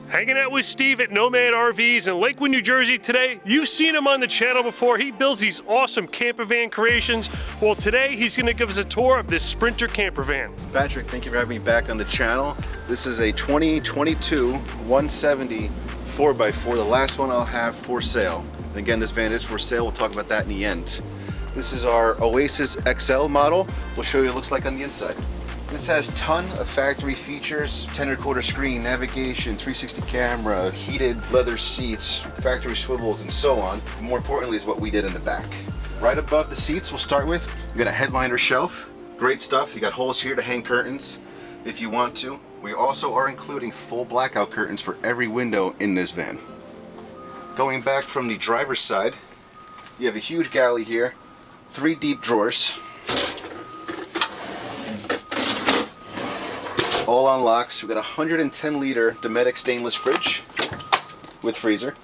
Hanging out with Steve at Nomad RVs in Lakewood, New Jersey today. You've seen him on the channel before. He builds these awesome campervan creations. Well, today he's going to give us a tour of this Sprinter campervan. Patrick, thank you for having me back on the channel. This is a 2022 170 4x4, the last one I'll have for sale. And again, this van is for sale. We'll talk about that in the end. This is our Oasis XL model. We'll show you what it looks like on the inside. This has a ton of factory features: 10.25 screen, navigation, 360 camera, heated leather seats, factory swivels, and so on. More importantly is what we did in the back. Right above the seats, we'll start with, we got a headliner shelf. Great stuff. You got holes here to hang curtains if you want to. We also are including full blackout curtains for every window in this van. Going back from the driver's side, you have a huge galley here, 3 deep drawers. All on locks. We've got a 110 liter Dometic stainless fridge with freezer.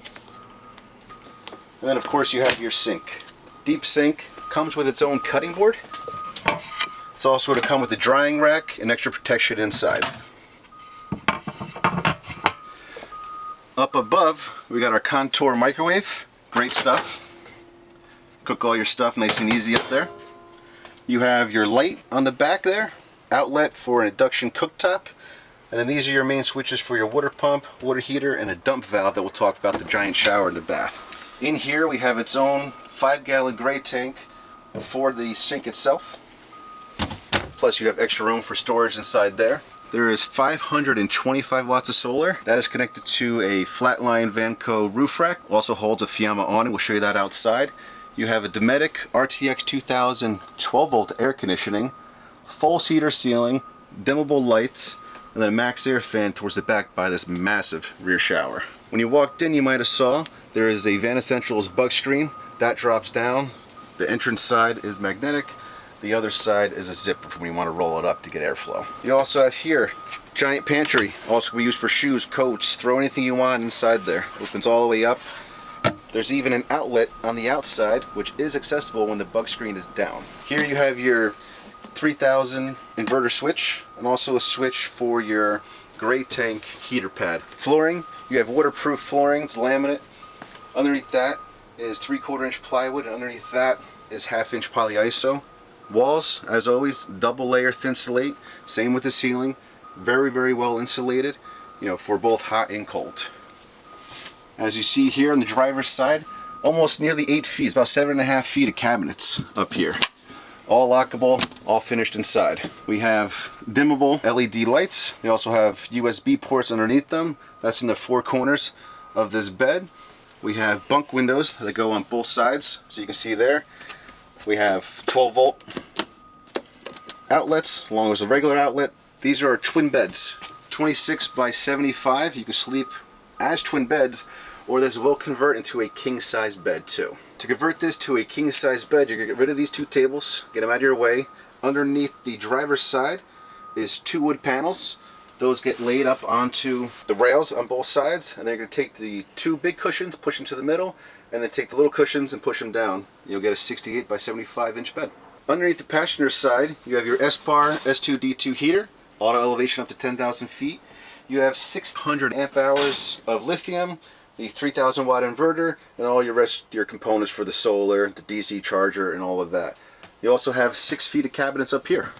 And then of course you have your sink. Deep sink, comes with its own cutting board. It's also going to come with a drying rack and extra protection inside. Up above, we got our Contour microwave. Great stuff. Cook all your stuff nice and easy up there. You have your light on the back there. Outlet for an induction cooktop, and then these are your main switches for your water pump, water heater, and a dump valve that we'll talk about, the giant shower in the bath. In here we have its own 5-gallon gray tank for the sink itself, plus you have extra room for storage inside there. There is 525 watts of solar that is connected to a flatline Vanco roof rack. Also holds a Fiamma on it. We'll show you that outside. You have a Dometic RTX 2000 12 volt air conditioning, full cedar ceiling, dimmable lights, and then a max air fan towards the back by this massive rear shower. When you walked in, you might have saw there is a Van Essentials bug screen that drops down. The entrance side is magnetic. The other side is a zipper for when you want to roll it up to get airflow. You also have here giant pantry, also can be used for shoes, coats, throw anything you want inside there. Opens all the way up. There's even an outlet on the outside which is accessible when the bug screen is down. Here you have your 3000 inverter switch, and also a switch for your gray tank heater pad. Flooring, you have waterproof flooring, it's laminate. Underneath that is 3/4 inch plywood, and underneath that is 1/2 inch polyiso. Walls, as always, double layer thin slate. Same with the ceiling. Very, very well insulated, you know, for both hot and cold. As you see here on the driver's side, almost nearly 8 feet, about 7.5 feet of cabinets up here. All lockable, all finished inside. We have dimmable LED lights. They also have USB ports underneath them. That's in the 4 corners of this bed. We have bunk windows that go on both sides, so you can see there. We have 12 volt outlets along with a regular outlet. These are our twin beds, 26 by 75. You can sleep as twin beds, or this will convert into a king size bed too. To convert this to a king size bed, you're going to get rid of these 2 tables, get them out of your way. Underneath the driver's side is 2 wood panels. Those get laid up onto the rails on both sides, and then you're going to take the 2 big cushions, push them to the middle, and then take the little cushions and push them down. You'll get a 68 by 75 inch bed. Underneath the passenger side, you have your S-Bar S2D2 heater, auto elevation up to 10,000 feet. You have 600 amp hours of lithium, the 3000 watt inverter, and all your components for the solar, the DC charger, and all of that. You also have 6 feet of cabinets up here.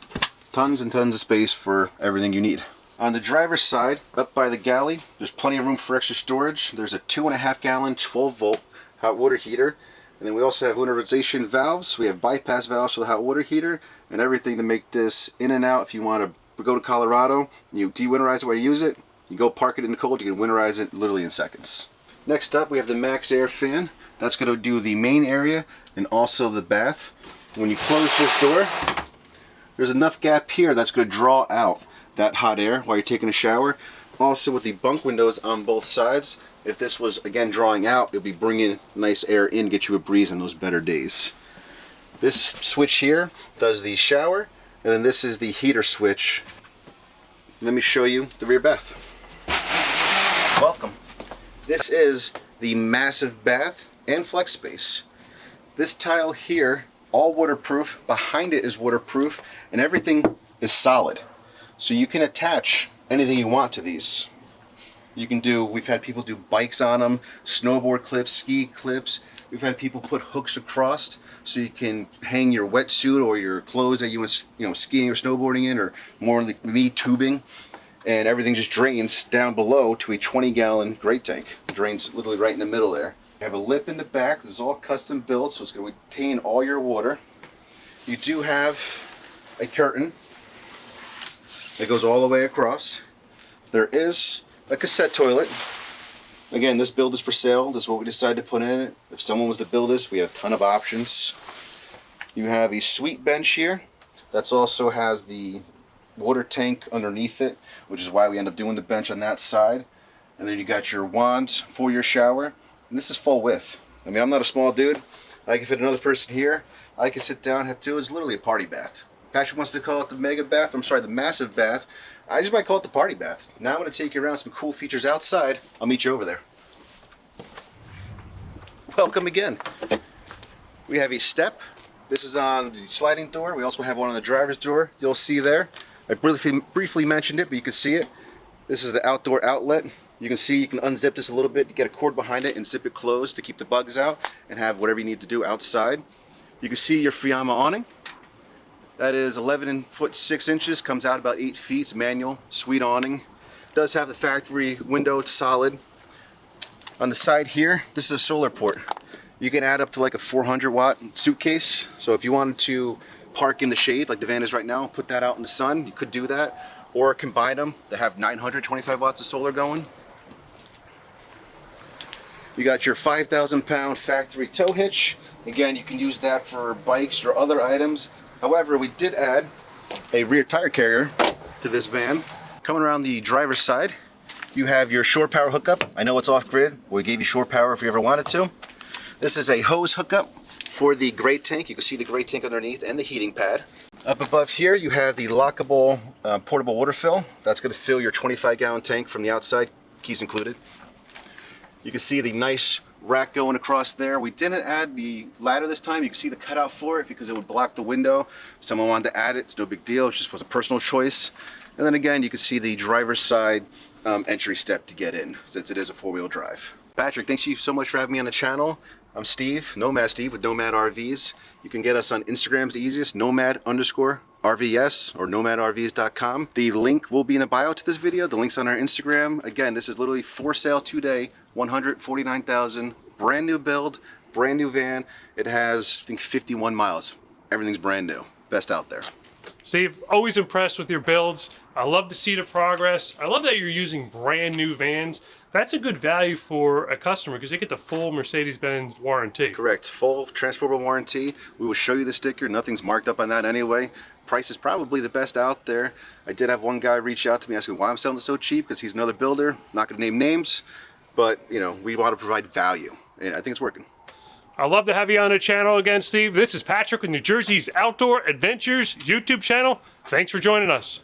Tons and tons of space for everything you need. On the driver's side, up by the galley, there's plenty of room for extra storage. There's a 2.5 gallon 12 volt hot water heater. And then we also have winterization valves. We have bypass valves for the hot water heater, and everything to make this in and out. If you want to go to Colorado, you de-winterize it while you use it, you go park it in the cold, you can winterize it literally in seconds. Next up, we have the max air fan. That's going to do the main area and also the bath. When you close this door, there's enough gap here that's going to draw out that hot air while you're taking a shower. Also with the bunk windows on both sides, if this was again drawing out, it'll be bringing nice air in, get you a breeze on those better days. This switch here does the shower, and then this is the heater switch. Let me show you the rear bath. Welcome. This is the massive bath and flex space. This tile here, all waterproof, behind it is waterproof, and everything is solid. So you can attach anything you want to these. You can do, we've had people do bikes on them, snowboard clips, ski clips. We've had people put hooks across so you can hang your wetsuit or your clothes that you went, skiing or snowboarding in, or more like me, tubing. And everything just drains down below to a 20-gallon great tank. It drains literally right in the middle there. You have a lip in the back. This is all custom built, so it's going to retain all your water. You do have a curtain that goes all the way across. There is a cassette toilet. Again, this build is for sale. This is what we decided to put in it. If someone was to build this, we have a ton of options. You have a sweet bench here. That also has the water tank underneath it, which is why we end up doing the bench on that side. And then you got your wands for your shower. And this is full width. I mean, I'm not a small dude. I can fit another person here. I can sit down, have two. It's literally a party bath. Patrick wants to call it the mega bath. I'm sorry, the massive bath. I just might call it the party bath. Now I'm going to take you around some cool features outside. I'll meet you over there. Welcome again. We have a step. This is on the sliding door. We also have one on the driver's door. You'll see there. I briefly mentioned it, but you can see it. This is the outdoor outlet. You can see you can unzip this a little bit to get a cord behind it and zip it closed to keep the bugs out and have whatever you need to do outside. You can see your Fiamma awning. That is 11 foot 6 inches, comes out about 8 feet. It's manual, sweet awning. It does have the factory window, it's solid. On the side here, this is a solar port. You can add up to like a 400 watt suitcase. So if you wanted to park in the shade like the van is right now, put that out in the sun, you could do that. Or combine them to have 925 watts of solar going. You got your 5,000 pound factory tow hitch. Again, you can use that for bikes or other items. However, we did add a rear tire carrier to this van. Coming around the driver's side, you have your shore power hookup. I know it's off grid, but we gave you shore power if you ever wanted to. This is a hose hookup for the great tank. You can see the great tank underneath and the heating pad. Up above here, you have the lockable portable water fill. That's going to fill your 25-gallon tank from the outside, keys included. You can see the nice rack going across there. We didn't add the ladder this time. You can see the cutout for it because it would block the window. If someone wanted to add it, it's no big deal. It just was a personal choice. And then again, you can see the driver's side entry step to get in, since it is a 4-wheel drive. Patrick, thanks you so much for having me on the channel. I'm Steve, Nomad Steve with Nomad RVs. You can get us on Instagram's the easiest, Nomad_RVS or nomadrvs.com. The link will be in the bio to this video. The link's on our Instagram. Again, this is literally for sale today, $149,000, brand new build, brand new van. It has, I think, 51 miles. Everything's brand new. Best out there. Steve, always impressed with your builds. I love to see the progress. I love that you're using brand new vans. That's a good value for a customer because they get the full Mercedes-Benz warranty. Correct. Full transferable warranty. We will show you the sticker. Nothing's marked up on that anyway. Price is probably the best out there. I did have one guy reach out to me asking why I'm selling it so cheap because he's another builder. Not going to name names, but we want to provide value, and I think it's working. I'd love to have you on the channel again, Steve. This is Patrick with New Jersey's Outdoor Adventures YouTube channel. Thanks for joining us.